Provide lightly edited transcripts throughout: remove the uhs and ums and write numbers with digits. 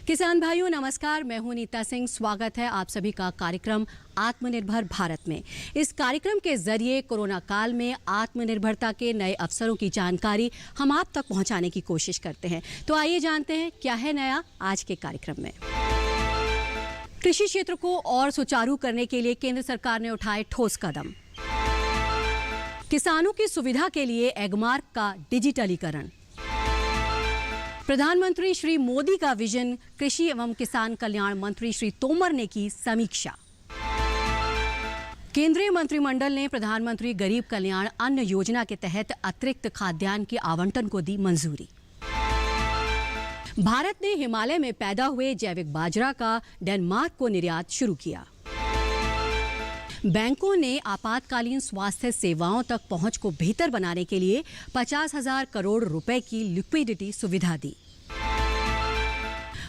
किसान भाइयों नमस्कार, मैं हूं नीता सिंह। स्वागत है आप सभी का कार्यक्रम आत्मनिर्भर भारत में। इस कार्यक्रम के जरिए कोरोना काल में आत्मनिर्भरता के नए अवसरों की जानकारी हम आप तक पहुंचाने की कोशिश करते हैं। तो आइए जानते हैं क्या है नया आज के कार्यक्रम में। कृषि क्षेत्र को और सुचारू करने के लिए केंद्र सरकार ने उठाए ठोस कदम। किसानों की सुविधा के लिए एगमार्क का डिजिटलीकरण। प्रधानमंत्री श्री मोदी का विजन, कृषि एवं किसान कल्याण मंत्री श्री तोमर ने की समीक्षा। केंद्रीय मंत्रिमंडल ने प्रधानमंत्री गरीब कल्याण अन्न योजना के तहत अतिरिक्त खाद्यान्न के आवंटन को दी मंजूरी। भारत ने हिमालय में पैदा हुए जैविक बाजरा का डेनमार्क को निर्यात शुरू किया। बैंकों ने आपातकालीन स्वास्थ्य सेवाओं तक पहुंच को बेहतर बनाने के लिए 50,000 करोड़ रुपए की लिक्विडिटी सुविधा दी।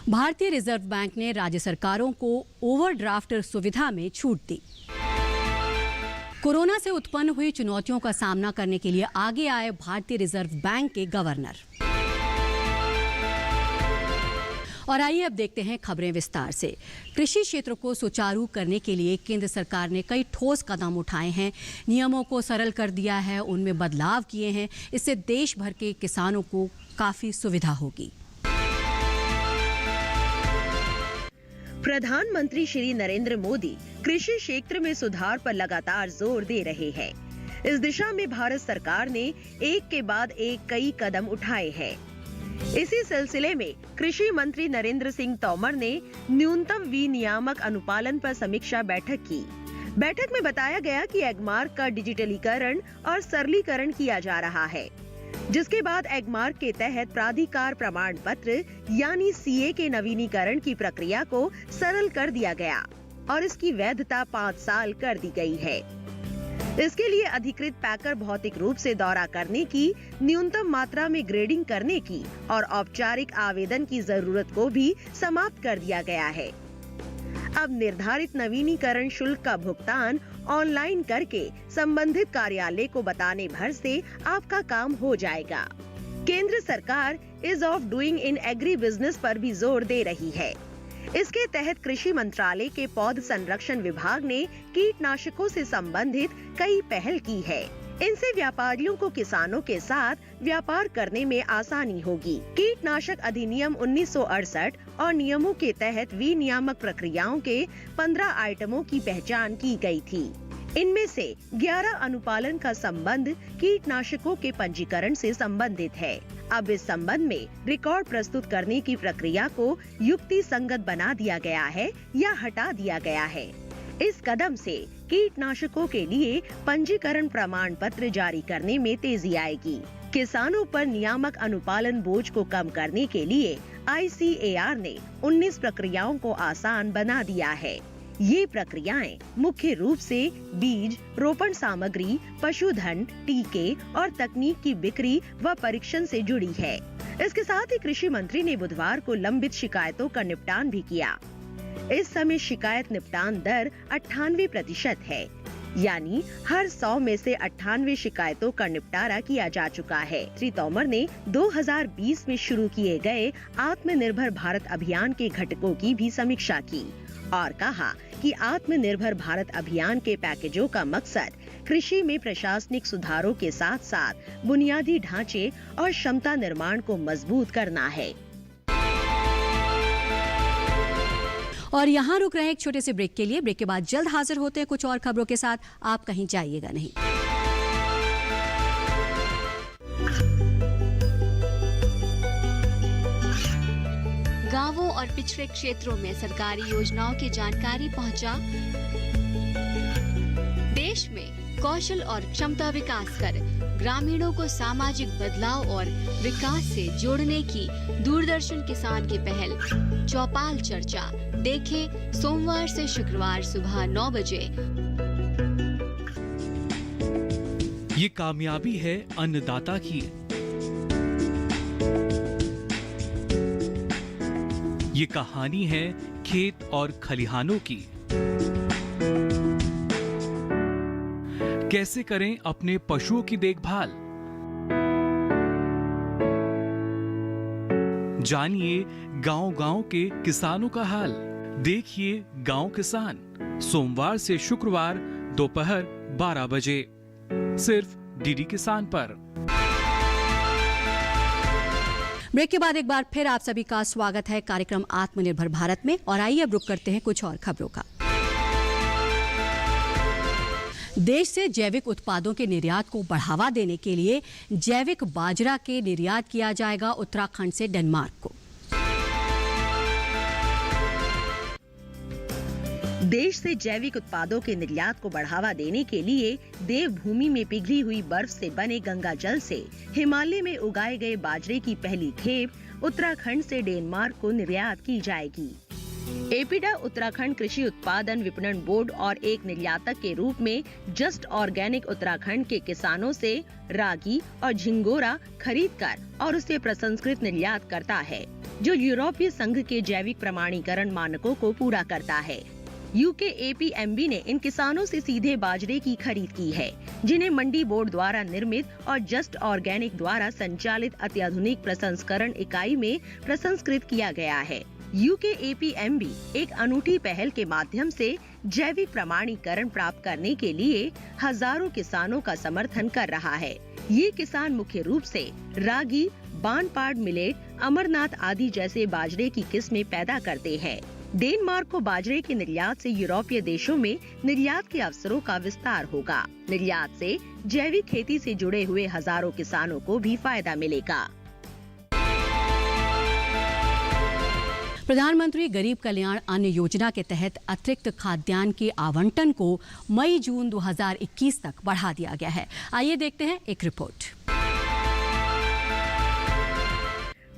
भारतीय रिजर्व बैंक ने राज्य सरकारों को ओवरड्राफ्ट सुविधा में छूट दी। कोरोना से उत्पन्न हुई चुनौतियों का सामना करने के लिए आगे आए भारतीय रिजर्व बैंक के गवर्नर। और आइए अब देखते हैं खबरें विस्तार से। कृषि क्षेत्र को सुचारू करने के लिए केंद्र सरकार ने कई ठोस कदम उठाए हैं। नियमों को सरल कर दिया है, उनमें बदलाव किए हैं। इससे देश भर के किसानों को काफी सुविधा होगी। प्रधानमंत्री श्री नरेंद्र मोदी कृषि क्षेत्र में सुधार पर लगातार जोर दे रहे हैं। इस दिशा में भारत सरकार ने एक के बाद एक कई कदम उठाए हैं। इसी सिलसिले में कृषि मंत्री नरेंद्र सिंह तोमर ने न्यूनतम विनियामक अनुपालन पर समीक्षा बैठक की। बैठक में बताया गया कि एगमार्क का डिजिटलीकरण और सरलीकरण किया जा रहा है, जिसके बाद एगमार्क के तहत प्राधिकार प्रमाण पत्र यानी सीए के नवीनीकरण की प्रक्रिया को सरल कर दिया गया और इसकी वैधता 5 साल कर दी गई है। इसके लिए अधिकृत पैकर भौतिक रूप से दौरा करने की, न्यूनतम मात्रा में ग्रेडिंग करने की और औपचारिक आवेदन की जरूरत को भी समाप्त कर दिया गया है। अब निर्धारित नवीनीकरण शुल्क का भुगतान ऑनलाइन करके संबंधित कार्यालय को बताने भर से आपका काम हो जाएगा। केंद्र सरकार ease of doing in agri business पर भी जोर दे रही है। इसके तहत कृषि मंत्रालय के पौध संरक्षण विभाग ने कीटनाशकों से संबंधित कई पहल की है। इनसे व्यापारियों को किसानों के साथ व्यापार करने में आसानी होगी। कीटनाशक अधिनियम 1968 और नियमों के तहत विनियामक प्रक्रियाओं के 15 आइटमों की पहचान की गई थी। इनमें से 11 अनुपालन का संबंध कीटनाशकों के पंजीकरण से संबंधित है। अब इस संबंध में रिकॉर्ड प्रस्तुत करने की प्रक्रिया को युक्ति संगत बना दिया गया है या हटा दिया गया है। इस कदम से कीटनाशकों के लिए पंजीकरण प्रमाण पत्र जारी करने में तेजी आएगी। किसानों पर नियामक अनुपालन बोझ को कम करने के लिए ICAR ने 19 प्रक्रियाओं को आसान बना दिया है। ये प्रक्रियाएं मुख्य रूप से बीज, रोपण सामग्री, पशुधन, टीके और तकनीक की बिक्री व परीक्षण से जुड़ी है। इसके साथ ही कृषि मंत्री ने बुधवार को लंबित शिकायतों का निपटान भी किया। इस समय शिकायत निपटान दर 98% है, यानी हर 100 में से 98 शिकायतों का निपटारा किया जा चुका है। श्री तोमर ने 2020 में शुरू किए गए आत्मनिर्भर भारत अभियान के घटकों की भी समीक्षा की और कहा कि आत्मनिर्भर भारत अभियान के पैकेजों का मकसद कृषि में प्रशासनिक सुधारों के साथ साथ बुनियादी ढांचे और क्षमता निर्माण को मजबूत करना है। और यहाँ रुक रहे हैं एक छोटे से ब्रेक के लिए। ब्रेक के बाद जल्द हाजिर होते हैं कुछ और खबरों के साथ। आप कहीं जाइएगा नहीं। गांवों और पिछड़े क्षेत्रों में सरकारी योजनाओं की जानकारी पहुंचा। देश में कौशल और क्षमता विकास कर ग्रामीणों को सामाजिक बदलाव और विकास से जोड़ने की दूरदर्शन किसान की पहल चौपाल चर्चा देखें सोमवार से शुक्रवार सुबह 9 बजे। ये कामयाबी है अन्नदाता की। ये कहानी है खेत और खलिहानों की। कैसे करें अपने पशुओं की देखभाल, जानिए गांव-गांव के किसानों का हाल। देखिए गांव किसान, सोमवार से शुक्रवार दोपहर 12 बजे, सिर्फ डीडी किसान पर। ब्रेक के बाद एक बार फिर आप सभी का स्वागत है कार्यक्रम आत्मनिर्भर भारत में। और आइए अब रुक करते हैं कुछ और खबरों का। देश से जैविक उत्पादों के निर्यात को बढ़ावा देने के लिए जैविक बाजरा के निर्यात किया जाएगा उत्तराखंड से डेनमार्क को। देश से जैविक उत्पादों के निर्यात को बढ़ावा देने के लिए देवभूमि में पिघली हुई बर्फ से बने गंगा जल से हिमालय में उगाए गए बाजरे की पहली खेप उत्तराखंड से डेनमार्क को निर्यात की जाएगी। एपीडा उत्तराखंड कृषि उत्पादन विपणन बोर्ड और एक निर्यातक के रूप में जस्ट ऑर्गेनिक उत्तराखंड के किसानों से रागी और झिंगोरा खरीदकर और उसे प्रसंस्कृत निर्यात करता है, जो यूरोपीय संघ के जैविक प्रमाणीकरण मानकों को पूरा करता है। यूके एपीएमबी ने इन किसानों से सीधे बाजरे की खरीद की है, जिन्हें मंडी बोर्ड द्वारा निर्मित और जस्ट ऑर्गेनिक द्वारा संचालित अत्याधुनिक प्रसंस्करण इकाई में प्रसंस्कृत किया गया है। यूके एपीएमबी एक अनूठी पहल के माध्यम से जैविक प्रमाणीकरण प्राप्त करने के लिए हजारों किसानों का समर्थन कर रहा है। ये किसान मुख्य रूप से रागी, बानपाड मिलेट, अमरनाथ आदि जैसे बाजरे की किस्में पैदा करते हैं। डेनमार्क को बाजरे के निर्यात से यूरोपीय देशों में निर्यात के अवसरों का विस्तार होगा। निर्यात से जैविक खेती से जुड़े हुए हजारों किसानों को भी फायदा मिलेगा। प्रधानमंत्री गरीब कल्याण अन्न योजना के तहत अतिरिक्त खाद्यान्न के आवंटन को मई-जून 2021 तक बढ़ा दिया गया है। आइए देखते हैं एक रिपोर्ट।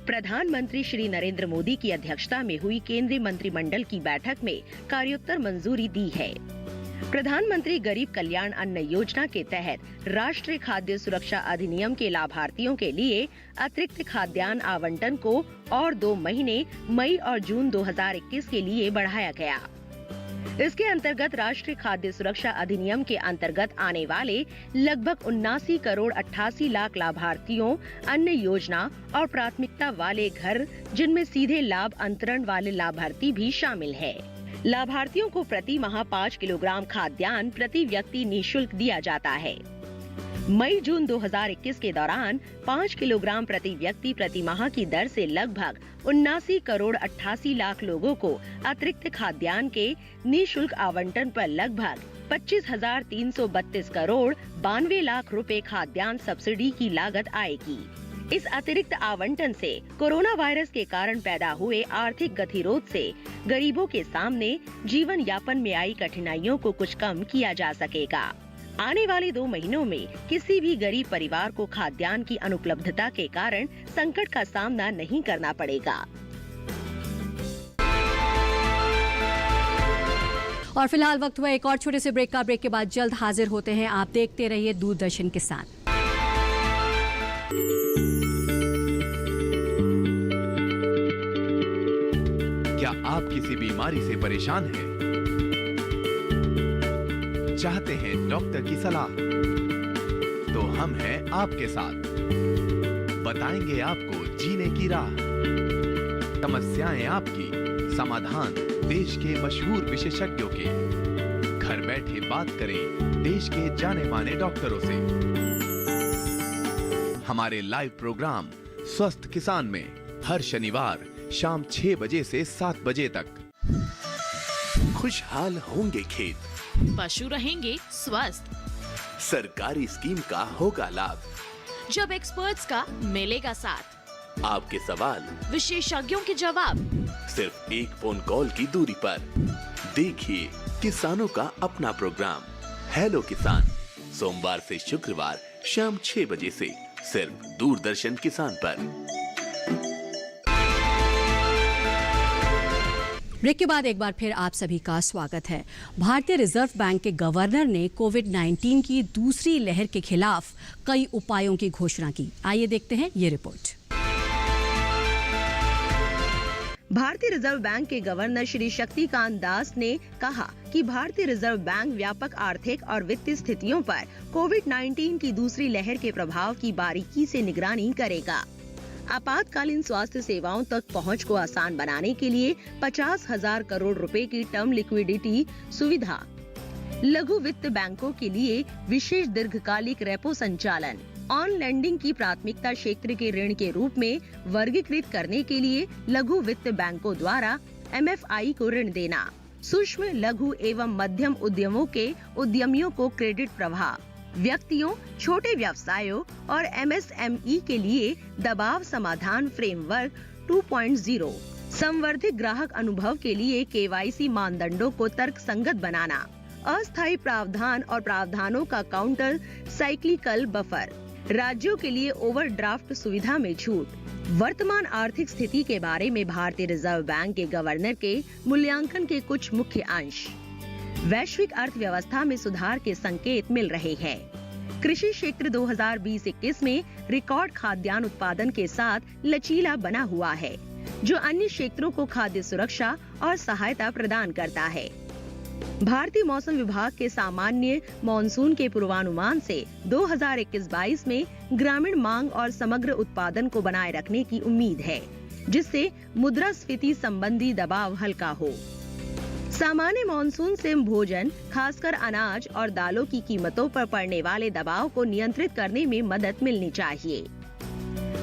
प्रधानमंत्री श्री नरेंद्र मोदी की अध्यक्षता में हुई केंद्रीय मंत्रिमंडल की बैठक में कार्योत्तर मंजूरी दी है। प्रधानमंत्री गरीब कल्याण अन्न योजना के तहत राष्ट्रीय खाद्य सुरक्षा अधिनियम के लाभार्थियों के लिए अतिरिक्त खाद्यान्न आवंटन को और 2 महीने मई और जून 2021 के लिए बढ़ाया गया। इसके अंतर्गत राष्ट्रीय खाद्य सुरक्षा अधिनियम के अंतर्गत आने वाले लगभग 79 करोड़ 88 लाख लाभार्थियों, अन्य योजना और प्राथमिकता वाले घर, जिनमें सीधे लाभ अंतरण वाले लाभार्थी भी शामिल है। लाभार्थियों को प्रति माह 5 किलोग्राम खाद्यान्न प्रति व्यक्ति निःशुल्क दिया जाता है। मई-जून 2021 के दौरान 5 किलोग्राम प्रति व्यक्ति प्रति माह की दर से लगभग 79 करोड़ 88 लाख लोगों को अतिरिक्त खाद्यान्न के निःशुल्क आवंटन पर लगभग 25,332 करोड़ 92 लाख रुपए खाद्यान्न सब्सिडी की लागत आएगी। इस अतिरिक्त आवंटन से कोरोना वायरस के कारण पैदा हुए आर्थिक गतिरोध से गरीबों के सामने जीवन यापन में आई कठिनाइयों को कुछ कम किया जा सकेगा। आने वाले 2 महीनों में किसी भी गरीब परिवार को खाद्यान्न की अनुपलब्धता के कारण संकट का सामना नहीं करना पड़ेगा। और फिलहाल वक्त हुआ एक और छोटे से ब्रेक का। ब्रेक के बाद जल्द हाजिर होते हैं। आप देखते रहिए दूरदर्शन किसान। क्या आप किसी बीमारी से परेशान हैं? चाहते हैं डॉक्टर की सलाह? तो हम हैं आपके साथ। बताएंगे आपको जीने की राह। समस्याएं आपकी, समाधान देश के मशहूर विशेषज्ञों के। घर बैठे बात करें देश के जाने माने डॉक्टरों से। हमारे लाइव प्रोग्राम स्वस्थ किसान में हर शनिवार शाम 6 बजे से 7 बजे तक। खुशहाल होंगे खेत, पशु रहेंगे स्वस्थ, सरकारी स्कीम का होगा लाभ, जब एक्सपर्ट्स का मिलेगा साथ, आपके सवाल विशेषज्ञों के जवाब, सिर्फ एक फोन कॉल की दूरी पर। देखिए किसानों का अपना प्रोग्राम हेलो किसान, सोमवार से शुक्रवार शाम 6 बजे से सिर्फ दूरदर्शन किसान पर। ब्रेक के बाद एक बार फिर आप सभी का स्वागत है। भारतीय रिजर्व बैंक के गवर्नर ने कोविड-19 की दूसरी लहर के खिलाफ कई उपायों की घोषणा की। आइए देखते हैं ये रिपोर्ट। भारतीय रिजर्व बैंक के गवर्नर श्री शक्तिकांत दास ने कहा कि भारतीय रिजर्व बैंक व्यापक आर्थिक और वित्तीय स्थितियों पर कोविड-19 की दूसरी लहर के प्रभाव की बारीकी से निगरानी करेगा। आपातकालीन स्वास्थ्य सेवाओं तक पहुंच को आसान बनाने के लिए 50,000 करोड़ रुपए की टर्म लिक्विडिटी सुविधा, लघु वित्त बैंकों के लिए विशेष दीर्घकालिक रेपो संचालन, ऑन लेंडिंग की प्राथमिकता क्षेत्र के ऋण के रूप में वर्गीकृत करने के लिए लघु वित्त बैंकों द्वारा MFI को ऋण देना, सूक्ष्म लघु एवं मध्यम उद्यमों के उद्यमियों को क्रेडिट प्रवाह, व्यक्तियों, छोटे व्यवसायों और MSME के लिए दबाव समाधान फ्रेमवर्क 2.0, संवर्धित ग्राहक अनुभव के लिए KYC मानदंडों को तर्कसंगत बनाना, अस्थायी प्रावधान और प्रावधानों का काउंटर साइक्लिकल बफर, राज्यों के लिए ओवरड्राफ्ट सुविधा में छूट, वर्तमान आर्थिक स्थिति के बारे में भारतीय रिजर्व बैंक के गवर्नर के मूल्यांकन के कुछ मुख्य अंश, वैश्विक अर्थव्यवस्था में सुधार के संकेत मिल रहे हैं। कृषि क्षेत्र 2020-21 में रिकॉर्ड खाद्यान्न उत्पादन के साथ लचीला बना हुआ है, जो अन्य क्षेत्रों को खाद्य सुरक्षा और सहायता प्रदान करता है। भारतीय मौसम विभाग के सामान्य मॉनसून के पूर्वानुमान से 2021-22 में ग्रामीण मांग और समग्र उत्पादन को बनाए रखने की उम्मीद है, जिससे मुद्रास्फीति संबंधी दबाव हल्का हो। सामान्य मॉनसून से भोजन, खासकर अनाज और दालों की कीमतों पर पड़ने वाले दबाव को नियंत्रित करने में मदद मिलनी चाहिए।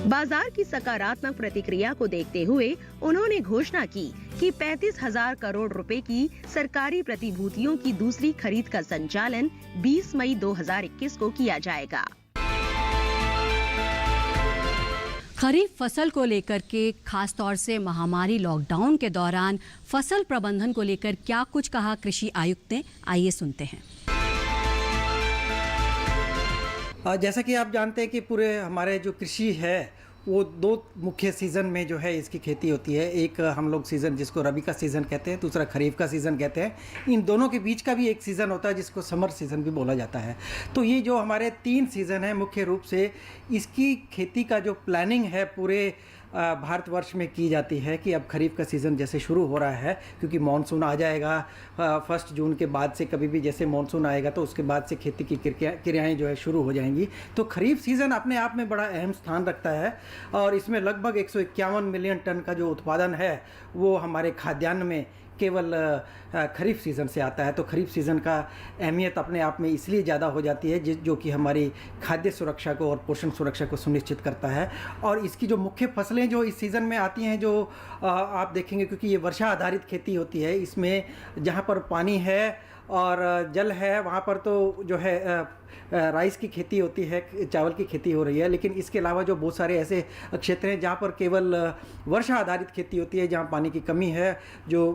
बाजार की सकारात्मक प्रतिक्रिया को देखते हुए उन्होंने घोषणा की कि 35,000 करोड़ रुपए की सरकारी प्रतिभूतियों की दूसरी खरीद का संचालन 20 मई 2021 को किया जाएगा। खरीफ फसल को लेकर के खास तौर से महामारी लॉकडाउन के दौरान फसल प्रबंधन को लेकर क्या कुछ कहा कृषि आयुक्त ने, आइए सुनते हैं। जैसा कि आप जानते हैं कि पूरे हमारे जो कृषि है वो दो मुख्य सीज़न में जो है इसकी खेती होती है। एक हम लोग सीज़न जिसको रबी का सीज़न कहते हैं, दूसरा खरीफ का सीज़न कहते हैं। इन दोनों के बीच का भी एक सीज़न होता है जिसको समर सीज़न भी बोला जाता है। तो ये जो हमारे 3 सीज़न हैं मुख्य रूप से इसकी खेती का जो प्लानिंग है पूरे भारतवर्ष में की जाती है कि अब खरीफ का सीज़न जैसे शुरू हो रहा है, क्योंकि मानसून आ जाएगा 1 जून के बाद से, कभी भी जैसे मानसून आएगा तो उसके बाद से खेती की क्रियाएँ जो है शुरू हो जाएंगी। तो खरीफ सीज़न अपने आप में बड़ा अहम स्थान रखता है और इसमें लगभग 151 मिलियन टन का जो उत्पादन है वो हमारे खाद्यान्न में केवल खरीफ सीज़न से आता है। तो खरीफ सीज़न का अहमियत अपने आप में इसलिए ज़्यादा हो जाती है जो कि हमारी खाद्य सुरक्षा को और पोषण सुरक्षा को सुनिश्चित करता है। और इसकी जो मुख्य फसलें जो इस सीज़न में आती हैं, जो आप देखेंगे, क्योंकि ये वर्षा आधारित खेती होती है, इसमें जहाँ पर पानी है और जल है वहाँ पर तो जो है राइस की खेती होती है, चावल की खेती हो रही है। लेकिन इसके अलावा जो बहुत सारे ऐसे क्षेत्र हैं जहाँ पर केवल वर्षा आधारित खेती होती है, जहाँ पानी की कमी है, जो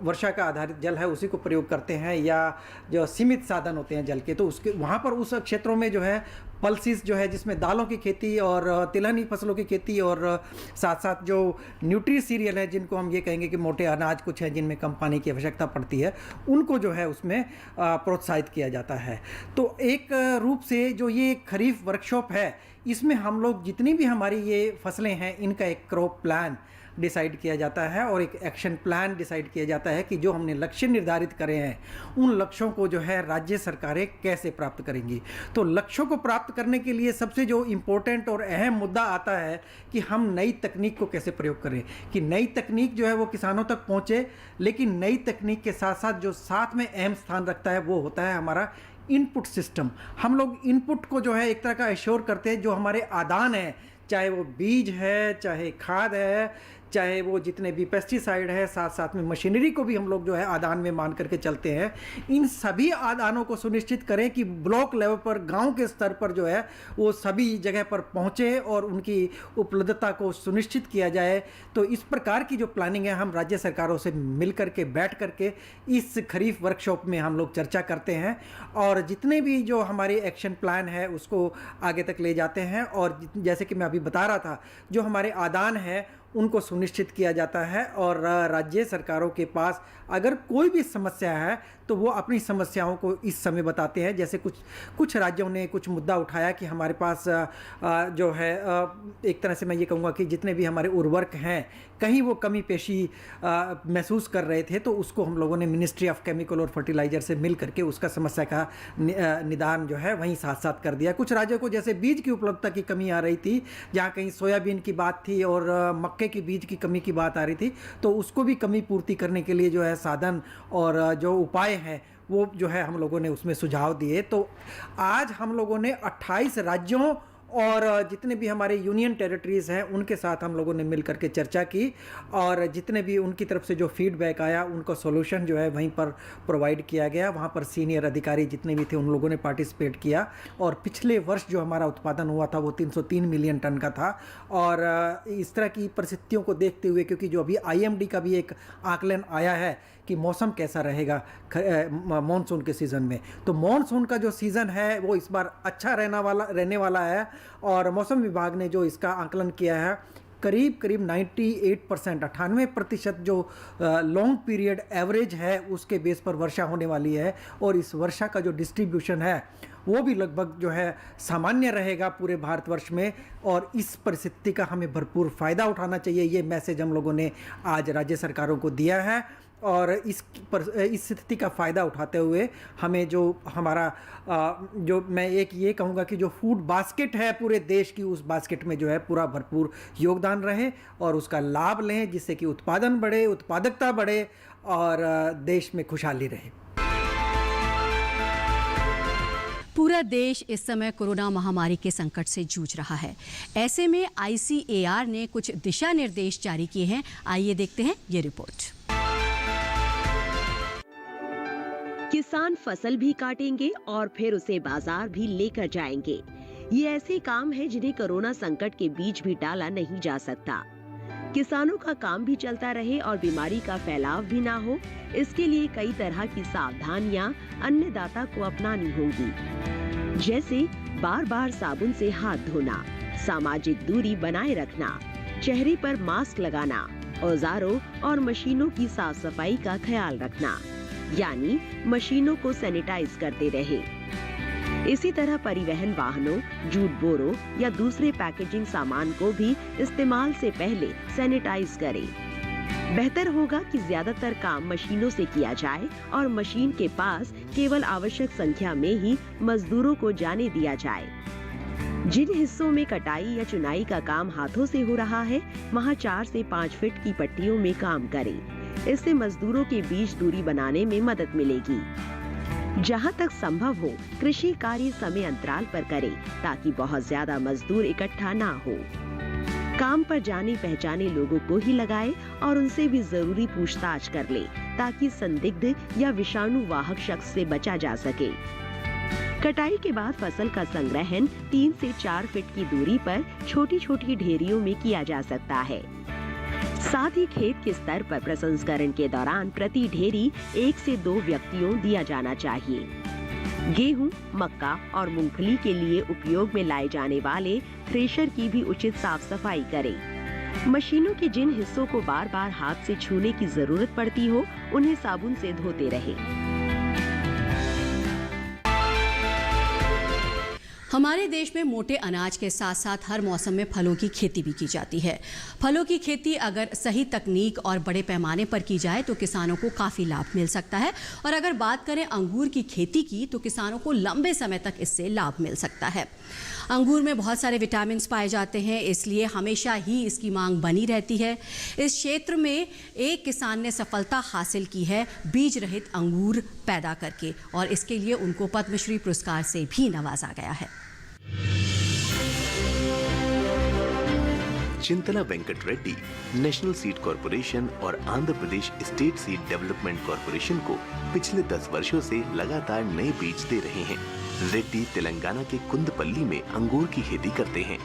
वर्षा का आधारित जल है उसी को प्रयोग करते हैं, या जो सीमित साधन होते हैं जल के, तो उसके वहाँ पर उस क्षेत्रों में जो है पल्सिस जो है जिसमें दालों की खेती और तिलहनी फसलों की खेती और साथ साथ जो न्यूट्री सीरियल है, जिनको हम ये कहेंगे कि मोटे अनाज कुछ हैं जिनमें कम पानी की आवश्यकता पड़ती है, उनको जो है उसमें प्रोत्साहित किया जाता है। तो एक रूप से जो ये खरीफ वर्कशॉप है, इसमें हम लोग जितनी भी हमारी ये फसलें हैं इनका एक क्रॉप प्लान डिसाइड किया जाता है और एक एक्शन प्लान डिसाइड किया जाता है कि जो हमने लक्ष्य निर्धारित करे हैं उन लक्ष्यों को जो है राज्य सरकारें कैसे प्राप्त करेंगी। तो लक्ष्यों को प्राप्त करने के लिए सबसे जो इम्पोर्टेंट और अहम मुद्दा आता है कि हम नई तकनीक को कैसे प्रयोग करें, कि नई तकनीक जो है वो किसानों तक पहुँचे। लेकिन नई तकनीक के साथ साथ जो साथ में अहम स्थान रखता है वो होता है हमारा इनपुट सिस्टम। हम लोग इनपुट को जो है एक तरह का एश्योर करते हैं, जो हमारे आदान है, चाहे वो बीज है, चाहे खाद है, चाहे वो जितने भी पेस्टिसाइड है, साथ साथ में मशीनरी को भी हम लोग जो है आदान में मान करके चलते हैं। इन सभी आदानों को सुनिश्चित करें कि ब्लॉक लेवल पर, गांव के स्तर पर जो है वो सभी जगह पर पहुंचे और उनकी उपलब्धता को सुनिश्चित किया जाए। तो इस प्रकार की जो प्लानिंग है हम राज्य सरकारों से मिल करके बैठ करके इस खरीफ वर्कशॉप में हम लोग चर्चा करते हैं और जितने भी जो हमारे एक्शन प्लान है उसको आगे तक ले जाते हैं। और जैसे कि मैं अभी बता रहा था, जो हमारे आदान है उनको सुनिश्चित किया जाता है। और राज्य सरकारों के पास अगर कोई भी समस्या है तो वो अपनी समस्याओं को इस समय बताते हैं। जैसे कुछ राज्यों ने कुछ मुद्दा उठाया कि हमारे पास जो है एक तरह से मैं ये कहूँगा कि जितने भी हमारे उर्वरक हैं कहीं वो कमी पेशी महसूस कर रहे थे, तो उसको हम लोगों ने मिनिस्ट्री ऑफ केमिकल और फर्टिलाइजर से मिल करके उसका समस्या का निदान जो है वहीं साथ साथ कर दिया। कुछ राज्यों को जैसे बीज की उपलब्धता की कमी आ रही थी, जहाँ कहीं सोयाबीन की बात थी और मक्के की बीज की कमी की बात आ रही थी, तो उसको भी कमी पूर्ति करने के लिए जो है साधन और जो उपाय हैं वो जो है हम लोगों ने उसमें सुझाव दिए। तो आज हम लोगों ने 28 राज्यों और जितने भी हमारे यूनियन टेरिटरीज़ हैं उनके साथ हम लोगों ने मिल करके चर्चा की, और जितने भी उनकी तरफ से जो फीडबैक आया उनको सॉल्यूशन जो है वहीं पर प्रोवाइड किया गया। वहाँ पर सीनियर अधिकारी जितने भी थे उन लोगों ने पार्टिसिपेट किया, और पिछले वर्ष जो हमारा उत्पादन हुआ था वो 303 मिलियन टन का था। और इस तरह की परिस्थितियों को देखते हुए, क्योंकि जो अभी IMD का भी एक आकलन आया है कि मौसम कैसा रहेगा मॉनसून के सीज़न में, तो मॉनसून का जो सीज़न है वो इस बार अच्छा रहने वाला है। और मौसम विभाग ने जो इसका आकलन किया है करीब 98%, 98% जो लॉन्ग पीरियड एवरेज है उसके बेस पर वर्षा होने वाली है। और इस वर्षा का जो डिस्ट्रीब्यूशन है वो भी लगभग जो है सामान्य रहेगा पूरे भारतवर्ष में, और इस परिस्थिति का हमें भरपूर फ़ायदा उठाना चाहिए। ये मैसेज हम लोगों ने आज राज्य सरकारों को दिया है, और इस स्थिति का फ़ायदा उठाते हुए हमें जो हमारा जो मैं एक ये कहूँगा कि जो फूड बास्केट है पूरे देश की, उस बास्केट में जो है पूरा भरपूर योगदान रहे और उसका लाभ लें, जिससे कि उत्पादन बढ़े, उत्पादकता बढ़े और देश में खुशहाली रहे। पूरा देश इस समय कोरोना महामारी के संकट से जूझ रहा है। ऐसे में ICAR ने कुछ दिशा निर्देश जारी किए हैं। आइए देखते हैं ये रिपोर्ट। किसान फसल भी काटेंगे और फिर उसे बाजार भी लेकर जाएंगे। ये ऐसे काम है जिन्हें कोरोना संकट के बीच भी टाला नहीं जा सकता। किसानों का काम भी चलता रहे और बीमारी का फैलाव भी ना हो, इसके लिए कई तरह की सावधानियां अन्नदाता को अपनानी होंगी, जैसे बार बार साबुन से हाथ धोना, सामाजिक दूरी बनाए रखना, चेहरे पर मास्क लगाना, औजारों और मशीनों की साफ सफाई का ख्याल रखना, यानी मशीनों को सैनिटाइज करते रहे। इसी तरह परिवहन वाहनों, जूट बोरों या दूसरे पैकेजिंग सामान को भी इस्तेमाल से पहले सैनिटाइज करें। बेहतर होगा कि ज्यादातर काम मशीनों से किया जाए और मशीन के पास केवल आवश्यक संख्या में ही मजदूरों को जाने दिया जाए। जिन हिस्सों में कटाई या चुनाई का काम हाथों से हो रहा है, वहां 4 से 5 फीट की पट्टियों में काम करें। इससे मजदूरों के बीच दूरी बनाने में मदद मिलेगी। जहां तक संभव हो कृषि कार्य समय अंतराल पर करें, ताकि बहुत ज्यादा मजदूर इकट्ठा ना हो। काम पर जाने पहचाने लोगों को ही लगाए और उनसे भी जरूरी पूछताछ कर ले, ताकि संदिग्ध या विषाणु वाहक शख्स से बचा जा सके। कटाई के बाद फसल का संग्रहण 3 से 4 फीट की दूरी पर छोटी छोटी ढेरियों में किया जा सकता है। साथ ही खेत के स्तर पर प्रसंस्करण के दौरान प्रति ढेरी 1 से 2 व्यक्तियों दिया जाना चाहिए। गेहूं, मक्का और मूंगफली के लिए उपयोग में लाए जाने वाले थ्रेशर की भी उचित साफ सफाई करें। मशीनों के जिन हिस्सों को बार बार हाथ से छूने की जरूरत पड़ती हो, उन्हें साबुन से धोते रहें। हमारे देश में मोटे अनाज के साथ साथ हर मौसम में फलों की खेती भी की जाती है। फलों की खेती अगर सही तकनीक और बड़े पैमाने पर की जाए तो किसानों को काफ़ी लाभ मिल सकता है। और अगर बात करें अंगूर की खेती की, तो किसानों को लंबे समय तक इससे लाभ मिल सकता है। अंगूर में बहुत सारे विटामिन पाए जाते हैं, इसलिए हमेशा ही इसकी मांग बनी रहती है। इस क्षेत्र में एक किसान ने सफलता हासिल की है बीज रहित अंगूर पैदा करके, और इसके लिए उनको पद्मश्री पुरस्कार से भी नवाजा गया है। Chintala Venkat Reddy national seed corporation और Andhra Pradesh state seed development corporation को पिछले 10 वर्षों से लगातार नए बीज दे रहे हैं। रेड्डी तेलंगाना के कुंदपल्ली में अंगूर की खेती करते हैं।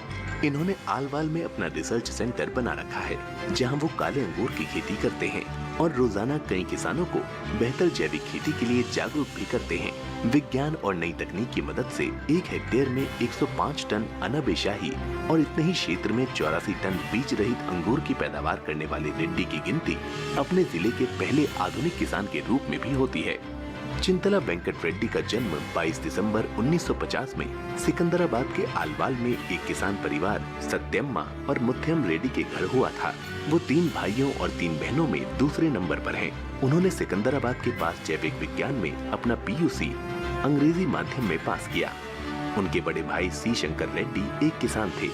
इन्होंने आलवाल में अपना रिसर्च सेंटर बना रखा है, जहां वो काले अंगूर की खेती करते हैं और रोजाना कई किसानों को बेहतर जैविक खेती के लिए जागरूक भी करते हैं। विज्ञान और नई तकनीक की मदद से 1 हेक्टेयर में 105 टन अनब ए शाही और इतने ही क्षेत्र में 84 टन बीज रहित अंगूर की पैदावार करने वाले रेड्डी की गिनती अपने जिले के पहले आधुनिक किसान के रूप में भी होती है। चिंतला वेंकट रेड्डी का जन्म 22 दिसंबर 1950 में सिकंदराबाद के आलवाल में एक किसान परिवार सत्यम्मा और मुथ्यम रेड्डी के घर हुआ था। वो 3 भाइयों और 3 बहनों में दूसरे नंबर पर हैं। उन्होंने सिकंदराबाद के पास जैविक विज्ञान में अपना PUC अंग्रेजी माध्यम में पास किया। उनके बड़े भाई सी शंकर रेड्डी एक किसान थे।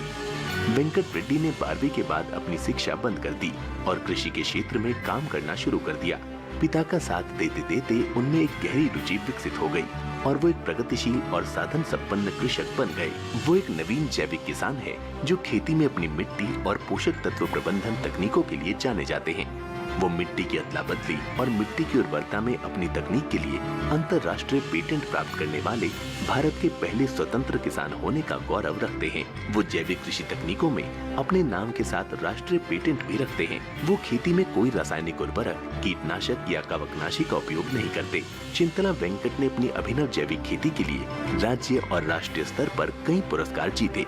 वेंकट रेड्डी ने 12वीं के बाद अपनी शिक्षा बंद कर दी और कृषि के क्षेत्र में काम करना शुरू कर दिया। पिता का साथ देते देते उनमें एक गहरी रुचि विकसित हो गई और वो एक प्रगतिशील और साधन संपन्न कृषक बन गए। वो एक नवीन जैविक किसान है जो खेती में अपनी मिट्टी और पोषक तत्व प्रबंधन तकनीकों के लिए जाने जाते हैं। वो मिट्टी की अदला बदली और मिट्टी की उर्वरता में अपनी तकनीक के लिए अंतर्राष्ट्रीय पेटेंट प्राप्त करने वाले भारत के पहले स्वतंत्र किसान होने का गौरव रखते हैं। वो जैविक कृषि तकनीकों में अपने नाम के साथ राष्ट्रीय पेटेंट भी रखते हैं। वो खेती में कोई रासायनिक उर्वरक, कीटनाशक या कवकनाशी का उपयोग नहीं करते। चिंतला वेंकट ने अपनी अभिनव जैविक खेती के लिए राज्य और राष्ट्रीय स्तर पर कई पुरस्कार जीते।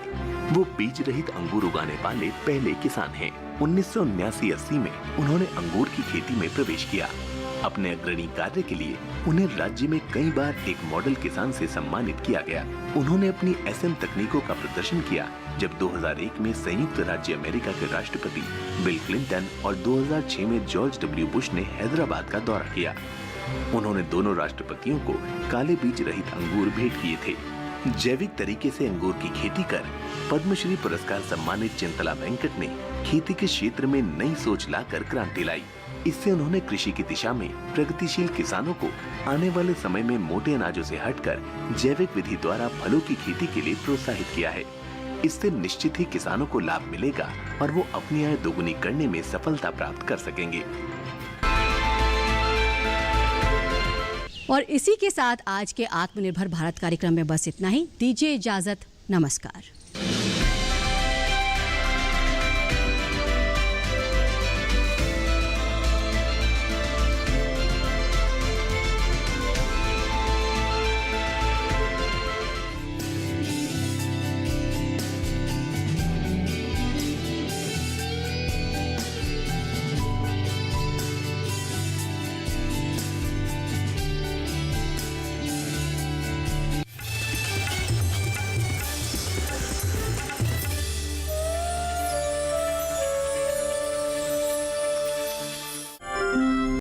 वो बीज रहित अंगूर उगाने वाले पहले किसान हैं। 1979-80 में उन्होंने अंगूर की खेती में प्रवेश किया। अपने अग्रणी कार्य के लिए उन्हें राज्य में कई बार एक मॉडल किसान से सम्मानित किया गया। उन्होंने अपनी SM तकनीकों का प्रदर्शन किया जब 2001 में संयुक्त राज्य अमेरिका के राष्ट्रपति बिल क्लिंटन और 2006 में जॉर्ज W बुश ने हैदराबाद का दौरा किया। उन्होंने दोनों राष्ट्रपतियों को काले बीज रहित अंगूर भेंट किए थे। जैविक तरीके से अंगूर की खेती कर पद्मश्री पुरस्कार सम्मानित चिंतला वेंकट ने खेती के क्षेत्र में नई सोच लाकर क्रांति लाई। इससे उन्होंने कृषि की दिशा में प्रगतिशील किसानों को आने वाले समय में मोटे अनाजों से हटकर जैविक विधि द्वारा फलों की खेती के लिए प्रोत्साहित किया है। इससे निश्चित ही किसानों को लाभ मिलेगा और वो अपनी आय दोगुनी करने में सफलता प्राप्त कर सकेंगे। और इसी के साथ आज के आत्मनिर्भर भारत कार्यक्रम में बस इतना ही। दीजिए इजाजत। नमस्कार।